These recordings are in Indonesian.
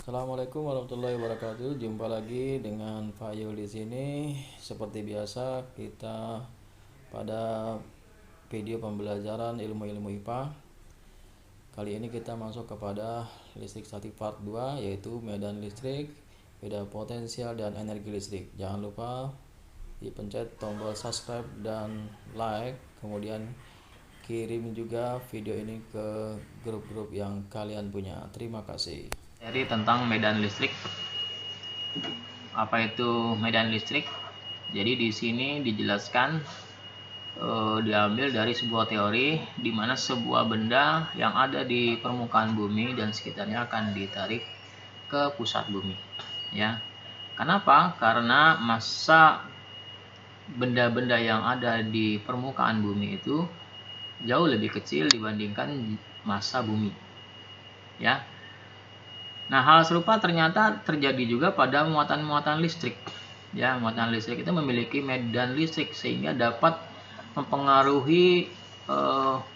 Assalamualaikum warahmatullahi wabarakatuh. Jumpa lagi dengan Fayul di sini. Seperti biasa, kita pada video pembelajaran ilmu-ilmu IPA. Kali ini kita masuk kepada listrik statik part 2, yaitu medan listrik, beda potensial dan energi listrik. Jangan lupa dipencet tombol subscribe dan like, kemudian kirim juga video ini ke grup-grup yang kalian punya. Terima kasih. Jadi tentang medan listrik. Apa itu medan listrik? Jadi di sini dijelaskan diambil dari sebuah teori di mana sebuah benda yang ada di permukaan bumi dan sekitarnya akan ditarik ke pusat bumi. Ya. Kenapa? Karena massa benda-benda yang ada di permukaan bumi itu jauh lebih kecil dibandingkan massa bumi. Ya. Nah, hal serupa ternyata terjadi juga pada muatan-muatan listrik. Ya, muatan listrik itu memiliki medan listrik sehingga dapat mempengaruhi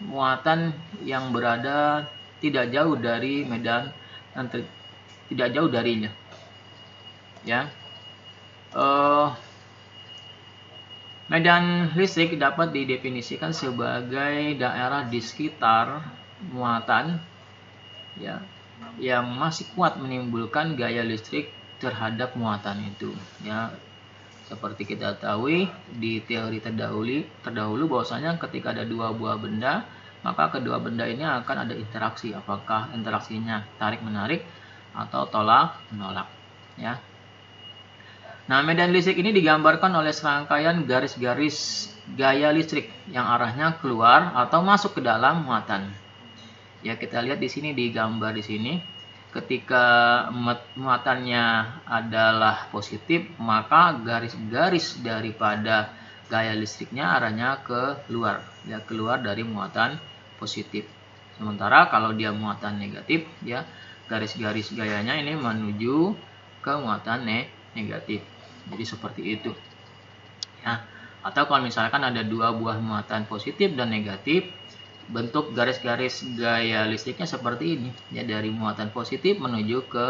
muatan yang berada tidak jauh dari medan dan tidak jauh darinya. Ya, medan listrik dapat didefinisikan sebagai daerah di sekitar muatan, ya, yang masih kuat menimbulkan gaya listrik terhadap muatan itu. Ya, seperti kita tahu di teori terdahulu bahwasanya ketika ada dua buah benda, maka kedua benda ini akan ada interaksi. Apakah interaksinya tarik menarik atau tolak menolak? Ya. Nah, medan listrik ini digambarkan oleh serangkaian garis-garis gaya listrik yang arahnya keluar atau masuk ke dalam muatan. Ya, kita lihat di sini di gambar di sini. Ketika muatannya adalah positif, maka garis-garis daripada gaya listriknya arahnya ke luar, ya, keluar dari muatan positif. Sementara kalau dia muatan negatif, ya, garis-garis gayanya ini menuju ke muatan negatif. Jadi seperti itu. Ya. Atau kalau misalkan ada dua buah muatan positif dan negatif, bentuk garis-garis gaya listriknya seperti ini, ya, dari muatan positif menuju ke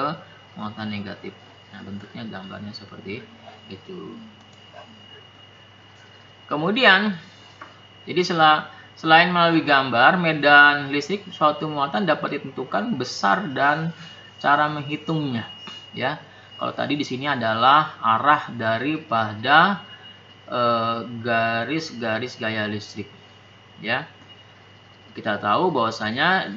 muatan negatif. Nah, bentuknya gambarnya seperti itu. Kemudian, jadi selain melalui gambar, medan listrik suatu muatan dapat ditentukan besar dan cara menghitungnya. Ya, kalau tadi di sini adalah arah daripada garis-garis gaya listrik. Ya. Kita tahu bahwasanya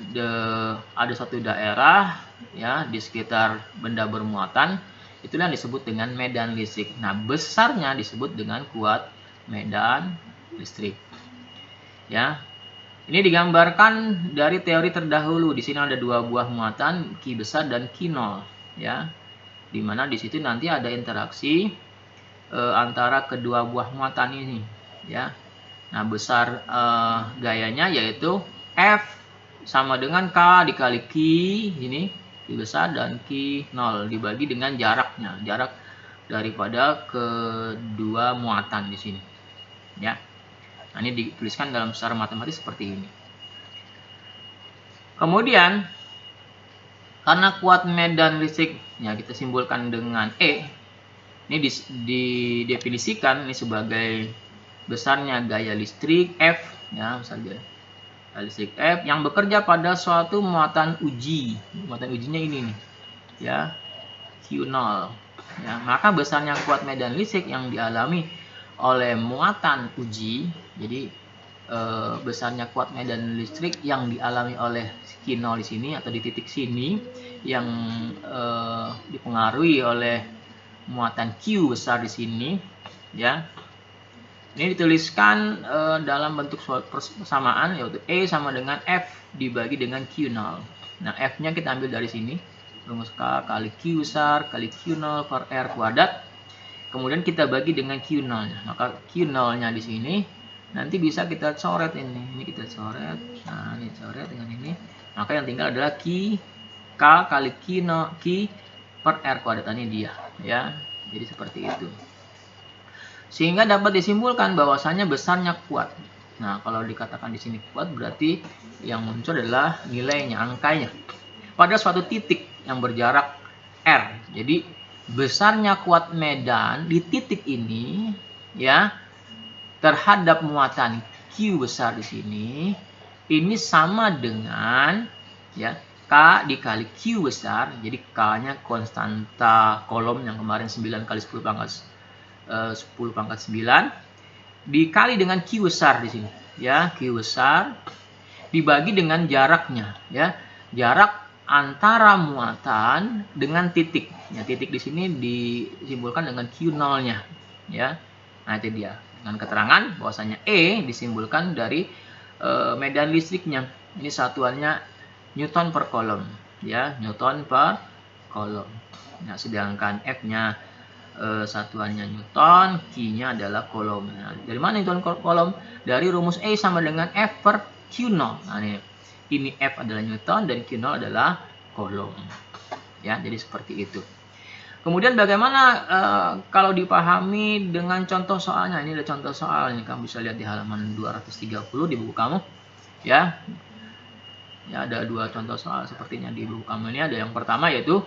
ada satu daerah, ya, di sekitar benda bermuatan, itulah yang disebut dengan medan listrik. Nah, besarnya disebut dengan kuat medan listrik. Ya. Ini digambarkan dari teori terdahulu. Di sini ada dua buah muatan, Q besar dan Q0, ya. Di mana di situ nanti ada interaksi antara kedua buah muatan ini, ya. Nah, besar gayanya yaitu F sama dengan K dikali Q ini, Q besar, dan Q0 dibagi dengan jaraknya, jarak daripada kedua muatan di sini. Ya. Nah, ini dituliskan dalam secara matematis seperti ini. Kemudian, karena kuat medan listrik, ya, kita simbolkan dengan E. Ini didefinisikan ini sebagai besarnya gaya listrik F, ya, misalnya gaya listrik F yang bekerja pada suatu muatan uji. Muatan ujinya ini nih, ya, Q0. Ya, maka besarnya kuat medan listrik yang dialami oleh muatan uji, jadi besarnya kuat medan listrik yang dialami oleh Q0 di sini atau di titik sini yang dipengaruhi oleh muatan Q besar di sini, ya. Ini dituliskan dalam bentuk persamaan, yaitu E sama dengan F dibagi dengan Q0. Nah, F-nya kita ambil dari sini, rumus K kali Q besar kali Q0 per R kuadrat. Kemudian kita bagi dengan Q0-nya. Maka Q0-nya di sini nanti bisa kita coret ini. Ini kita coret. Nah, ini coret dengan ini. Maka yang tinggal adalah K kali Q0 Q per R kuadrat, ini dia, ya. Jadi seperti itu. Sehingga dapat disimpulkan bahwasanya besarnya kuat. Nah, kalau dikatakan di sini kuat berarti yang muncul adalah nilainya, angkanya. Pada suatu titik yang berjarak R. Jadi besarnya kuat medan di titik ini ya terhadap muatan Q besar di sini ini sama dengan ya K dikali Q besar. Jadi K-nya konstanta kolom yang kemarin 9 kali 10 pangkat 9 dikali dengan Q besar di sini ya, Q besar dibagi dengan jaraknya ya, jarak antara muatan dengan titik ya, titik di sini disimbolkan dengan Q0-nya ya. Nah itu dia dengan keterangan bahwasanya E disimbolkan dari medan listriknya. Ini satuannya Newton per kolom ya, Newton per kolom. Nah sedangkan F-nya satuannya Newton, Q-nya adalah kolom. Nah, dari mana Newton per kolom? Dari rumus E sama dengan F per Q0. Nah, ini F adalah Newton dan Q0 adalah kolom. Ya, jadi seperti itu. Kemudian bagaimana kalau dipahami dengan contoh soalnya? Ini ada contoh soalnya, kamu bisa lihat di halaman 230 di buku kamu. Ya, ada dua contoh soal sepertinya di buku kamu ini. Ada yang pertama yaitu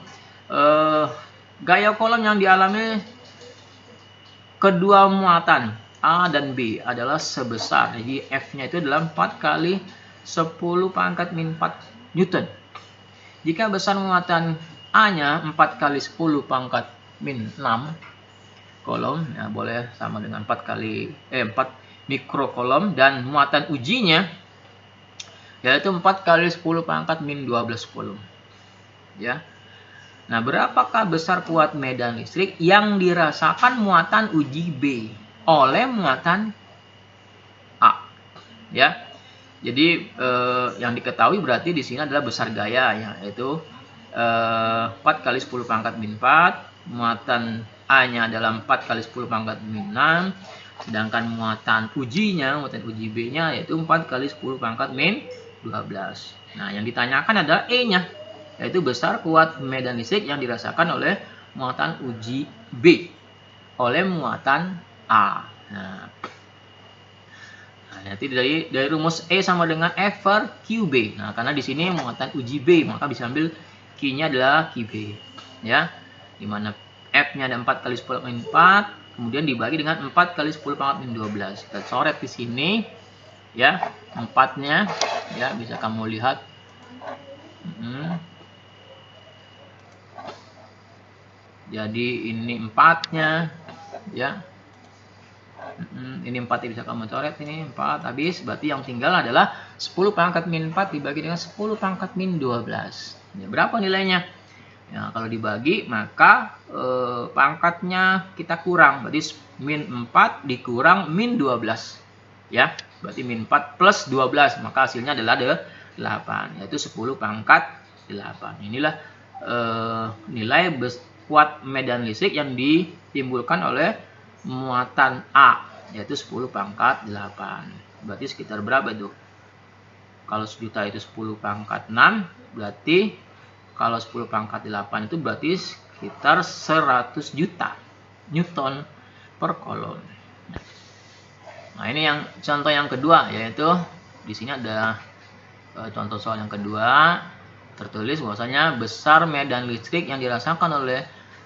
gaya kolom yang dialami kedua muatan A dan B adalah sebesar, jadi F-nya itu adalah 4 kali 10 pangkat min 4 Newton. Jika besar muatan A-nya 4 kali 10 pangkat min 6 kolom, ya boleh sama dengan 4 mikrokolom, dan muatan ujinya yaitu 4 kali 10 pangkat min 12 kolom. Ya. Nah, berapakah besar kuat medan listrik yang dirasakan muatan uji B oleh muatan A? Ya. Jadi yang diketahui berarti di sini adalah besar gaya ya, yaitu 4 kali 10 pangkat min 4, muatan A-nya adalah 4 kali 10 pangkat min 6, sedangkan muatan ujinya, muatan uji B-nya yaitu 4 kali 10 pangkat min 12. Nah, yang ditanyakan adalah E-nya, yaitu besar kuat medan listrik yang dirasakan oleh muatan uji B oleh muatan A. Nah, nanti dari rumus E sama dengan F per QB. Nah, karena di sini muatan uji B, maka bisa ambil Q-nya adalah QB. Ya, dimana F-nya ada 4 kali 10 min 4, kemudian dibagi dengan 4 kali 10 pangkat min 12. Kita coret di sini, ya, 4-nya, ya, bisa kamu lihat. Jadi ini 4-nya, ya. Ini 4 bisa kamu coret, ini 4 habis, berarti yang tinggal adalah 10 pangkat min 4 dibagi dengan 10 pangkat min 12. Ya, berapa nilainya? Ya, kalau dibagi maka pangkatnya kita kurang, berarti min 4 dikurang min 12. Ya, berarti min 4 plus 12, maka hasilnya adalah 8, yaitu 10 pangkat 8. Inilah nilai kuat medan listrik yang ditimbulkan oleh muatan A, yaitu 10 pangkat 8. Berarti sekitar berapa itu? Kalau 1 juta itu 10 pangkat 6, berarti kalau 10 pangkat 8 itu berarti sekitar 100 juta Newton per kolom. Nah, ini yang contoh yang kedua, yaitu di sini ada contoh soal yang kedua, tertulis bahwasanya besar medan listrik yang dirasakan oleh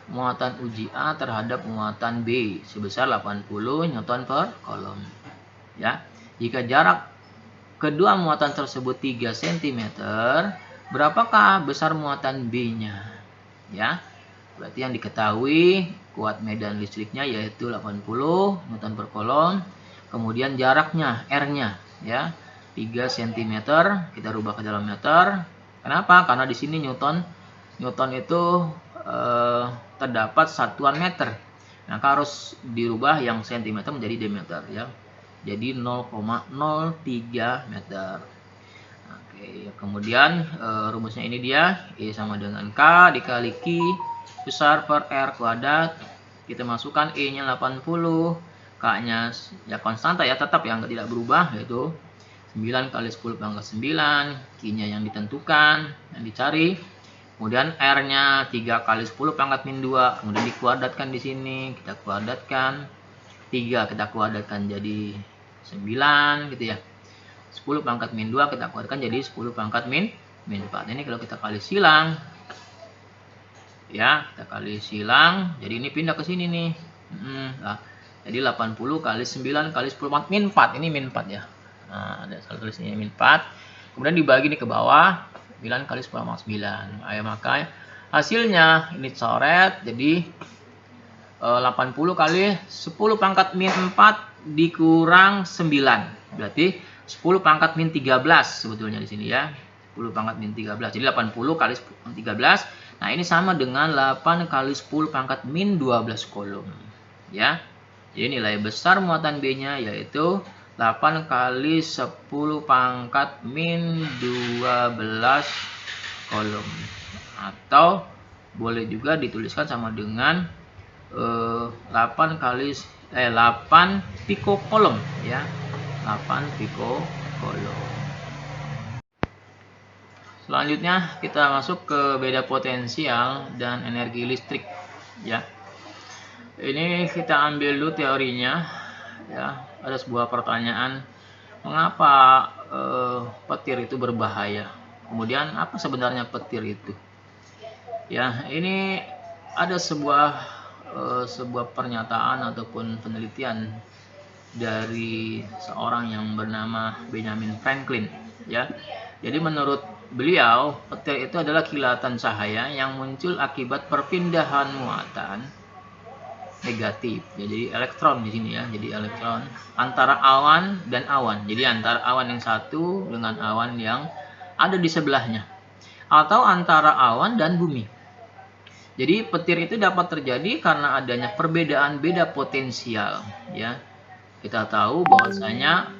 muatan uji A terhadap muatan B sebesar 80 Newton per kolom. Ya, jika jarak kedua muatan tersebut 3 cm, berapakah besar muatan B-nya? Ya, berarti yang diketahui kuat medan listriknya yaitu 80 Newton per kolom. Kemudian jaraknya R-nya, ya, 3 cm, kita rubah ke dalam meter. Kenapa? Karena di sini Newton itu terdapat satuan meter, maka harus dirubah yang cm menjadi diameter, ya, jadi 0,03 meter. Oke, kemudian rumusnya ini dia, E sama dengan K dikali Q besar per R kuadrat. Kita masukkan E nya 80, K nya ya konstanta ya, tetap yang tidak berubah, yaitu 9 kali 10 pangkat 9, Q nya yang ditentukan, yang dicari. Kemudian R-nya 3 kali 10 pangkat min 2, kemudian dikuadratkan di sini, kita kuadratkan 3, kita kuadratkan jadi 9 gitu ya. 10 pangkat min 2 kita kuadratkan jadi 10 pangkat min 4. Ini kalau kita kali silang, Ya, kita kali silang, jadi ini pindah ke sini nih. Nah, jadi 80 kali 9 kali 10 min 4, ini min 4 ya. Nah, ada salah tulisnya min 4. Kemudian dibagi nih ke bawah, 9 kali 10 pangkat 9. Ayo, maka hasilnya ini coret, jadi 80 kali 10 pangkat min 4 dikurang 9. Berarti 10 pangkat min 13 sebetulnya di sini ya. 10 pangkat min 13. Jadi 80 kali 10 13. Nah, ini sama dengan 8 kali 10 pangkat min 12 kolom. Ya. Jadi nilai besar muatan B-nya yaitu 8 kali 10 pangkat min 12 kolom. Atau boleh juga dituliskan sama dengan 8 pikokolom ya. 8 pikokolom. Selanjutnya kita masuk ke beda potensial dan energi listrik ya. Ini kita ambil dulu teorinya ya. Ada sebuah pertanyaan, mengapa petir itu berbahaya? Kemudian apa sebenarnya petir itu? Ya, ini ada sebuah pernyataan ataupun penelitian dari seorang yang bernama Benjamin Franklin ya. Jadi menurut beliau, petir itu adalah kilatan cahaya yang muncul akibat perpindahan muatan negatif ya, jadi elektron di sini ya. Jadi elektron antara awan dan awan. Jadi antara awan yang satu dengan awan yang ada di sebelahnya, atau antara awan dan bumi. Jadi petir itu dapat terjadi karena adanya perbedaan beda potensial ya. Kita tahu bahwasanya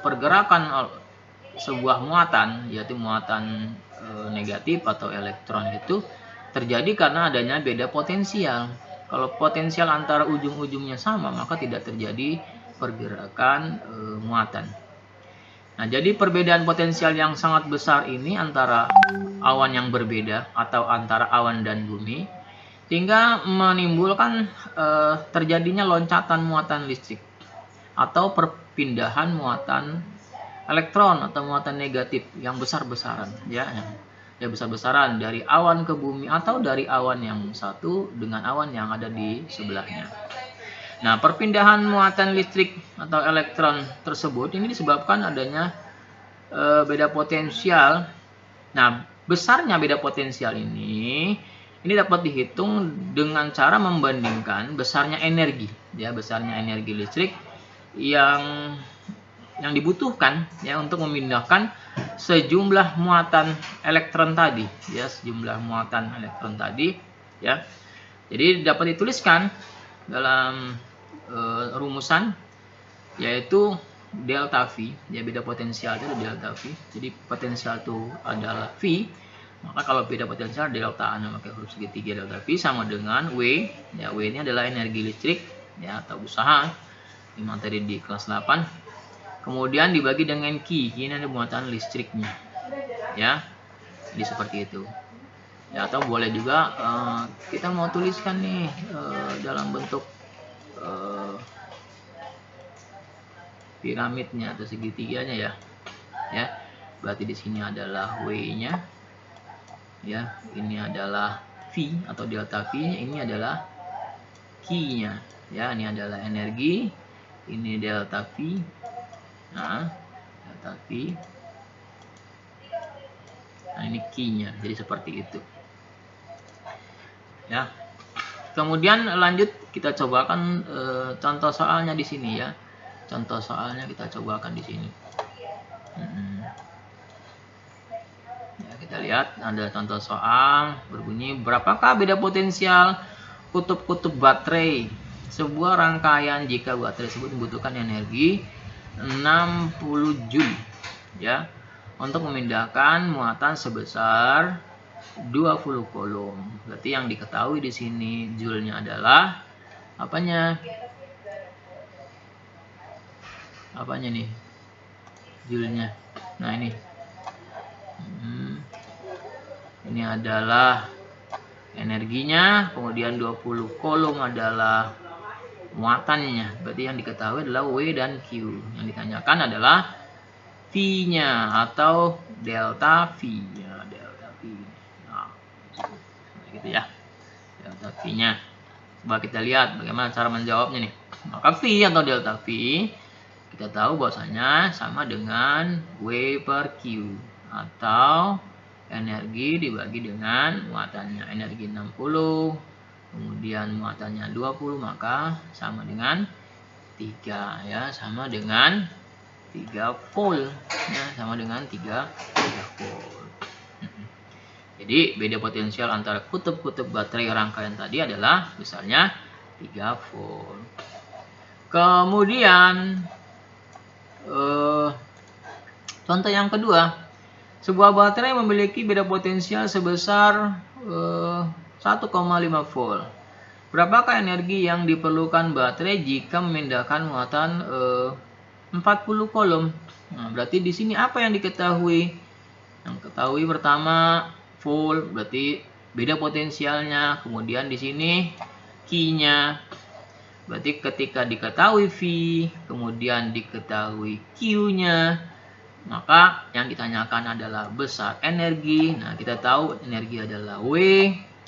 pergerakan sebuah muatan, yaitu muatan negatif atau elektron, itu terjadi karena adanya beda potensial. Kalau potensial antara ujung-ujungnya sama, maka tidak terjadi pergerakan muatan. Nah, jadi perbedaan potensial yang sangat besar ini antara awan yang berbeda atau antara awan dan bumi, sehingga menimbulkan terjadinya loncatan muatan listrik atau perpindahan muatan elektron atau muatan negatif yang besar-besaran ya, besar-besaran dari awan ke bumi atau dari awan yang satu dengan awan yang ada di sebelahnya. Nah, perpindahan muatan listrik atau elektron tersebut ini disebabkan adanya beda potensial. Nah, besarnya beda potensial ini dapat dihitung dengan cara membandingkan besarnya energi ya, besarnya energi listrik yang dibutuhkan ya untuk memindahkan sejumlah muatan elektron tadi ya, sejumlah muatan elektron tadi ya. Jadi dapat dituliskan dalam rumusan, yaitu delta V ya, beda potensial itu delta V. Jadi potensial itu adalah V, maka kalau beda potensial delta maka huruf segitiga delta V sama dengan W ya. W ini adalah energi listrik ya atau usaha, ini materi di kelas 8. Kemudian dibagi dengan Q, ini ada muatan listriknya ya. Jadi seperti itu ya. Atau boleh juga kita mau tuliskan nih dalam bentuk piramidnya atau segitiganya ya. Berarti di sini adalah W-nya ya, ini adalah V atau delta V-nya, ini adalah Q-nya ya. Ini adalah energi, ini delta V. Nah, delta V. Nah, ini Q-nya. Jadi seperti itu. Ya. Kemudian lanjut kita cobakan contoh soalnya di sini ya. Contoh soalnya kita cobakan di sini. Ya, kita lihat ada contoh soal berbunyi, berapakah beda potensial kutub-kutub baterai sebuah rangkaian jika baterai tersebut membutuhkan energi 60 Joule ya untuk memindahkan muatan sebesar 20 kolom. Berarti yang diketahui di sini Joule-nya adalah apanya? Apanya nih? Joule-nya. Nah, ini. Ini adalah energinya, kemudian 20 kolom adalah muatannya. Berarti yang diketahui adalah W dan Q. Yang ditanyakan adalah V-nya atau delta V. Ya, delta V. Nah, gitu ya. delta V-nya. Coba kita lihat bagaimana cara menjawabnya nih. Maka V atau delta V kita tahu bahwasanya sama dengan W per Q, atau energi dibagi dengan muatannya. Energi 60, kemudian muatannya 20, maka sama dengan 3 ya, sama dengan 3 volt ya, sama dengan 3 volt. Jadi beda potensial antara kutub-kutub baterai rangkaian tadi adalah besarnya 3 volt. Kemudian contoh yang kedua, sebuah baterai memiliki beda potensial sebesar 1,5 volt. Berapakah energi yang diperlukan baterai jika memindahkan muatan 40 kolom? Nah, berarti di sini apa yang diketahui? Yang ketahui pertama volt, berarti beda potensialnya. Kemudian di sini Q-nya. Berarti ketika diketahui V, kemudian diketahui Q-nya, maka yang ditanyakan adalah besar energi. Nah, kita tahu energi adalah W,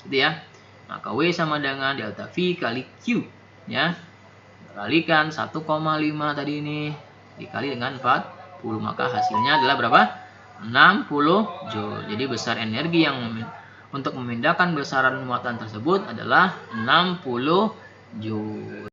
gitu ya. Maka W sama dengan delta V kali Q, ya. Kalikan 1,5 tadi ini dikali dengan 40, maka hasilnya adalah berapa? 60 Joule. Jadi besar energi yang untuk memindahkan besaran muatan tersebut adalah 60 Joule.